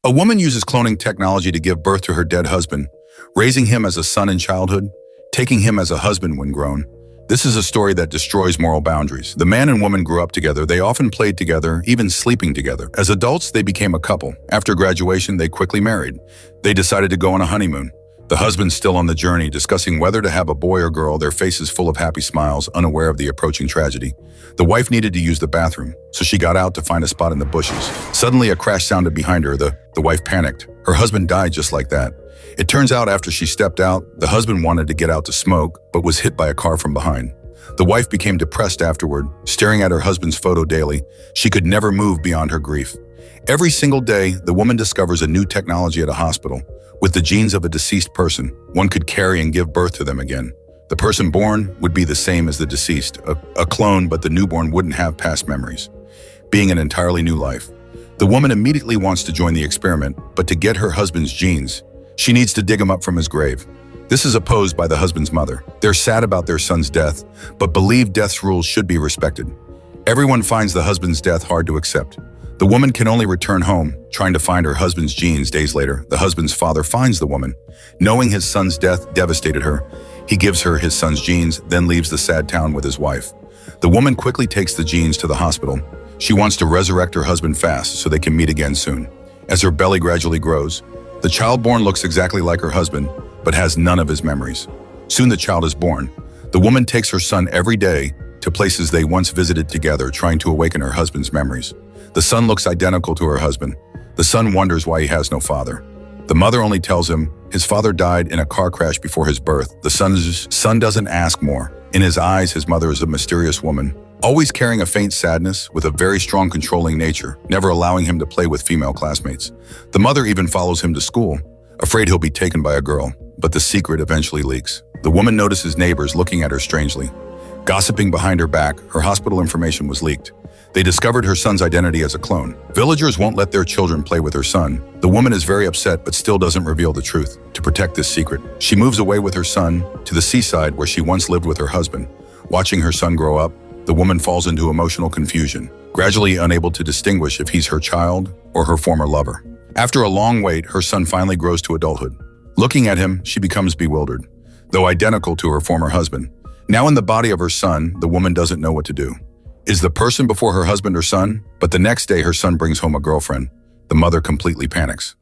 A woman uses cloning technology to give birth to her dead husband, raising him as a son in childhood, taking him as a husband when grown. This is a story that destroys moral boundaries. The man and woman grew up together. They often played together, even sleeping together. As adults, they became a couple. After graduation, they quickly married. They decided to go on a honeymoon. The husband's still on the journey, discussing whether to have a boy or girl, their faces full of happy smiles, unaware of the approaching tragedy. The wife needed to use the bathroom, so she got out to find a spot in the bushes. Suddenly, a crash sounded behind her. The wife panicked. Her husband died just like that. It turns out after she stepped out, the husband wanted to get out to smoke, but was hit by a car from behind. The wife became depressed afterward, staring at her husband's photo daily. She could never move beyond her grief. Every single day, the woman discovers a new technology at a hospital. With the genes of a deceased person, one could carry and give birth to them again. The person born would be the same as the deceased, a clone, but the newborn wouldn't have past memories, being an entirely new life. The woman immediately wants to join the experiment, but to get her husband's genes, she needs to dig him up from his grave. This is opposed by the husband's mother. They're sad about their son's death, but believe death's rules should be respected. Everyone finds the husband's death hard to accept. The woman can only return home, trying to find her husband's genes. Days later, the husband's father finds the woman. Knowing his son's death devastated her, he gives her his son's genes, then leaves the sad town with his wife. The woman quickly takes the genes to the hospital. She wants to resurrect her husband fast so they can meet again soon. As her belly gradually grows, the child born looks exactly like her husband, but has none of his memories. Soon the child is born. The woman takes her son every day to places they once visited together, trying to awaken her husband's memories. The son looks identical to her husband. The son wonders why he has no father. The mother only tells him his father died in a car crash before his birth. The son doesn't ask more. In his eyes, his mother is a mysterious woman, always carrying a faint sadness with a very strong controlling nature, never allowing him to play with female classmates. The mother even follows him to school, afraid he'll be taken by a girl, but the secret eventually leaks. The woman notices neighbors looking at her strangely. Gossiping behind her back, her hospital information was leaked. They discovered her son's identity as a clone. Villagers won't let their children play with her son. The woman is very upset but still doesn't reveal the truth. To protect this secret, she moves away with her son to the seaside where she once lived with her husband. Watching her son grow up, the woman falls into emotional confusion, gradually unable to distinguish if he's her child or her former lover. After a long wait, her son finally grows to adulthood. Looking at him, she becomes bewildered, though identical to her former husband. Now in the body of her son, the woman doesn't know what to do. Is the person before her husband or son? But the next day, her son brings home a girlfriend. The mother completely panics.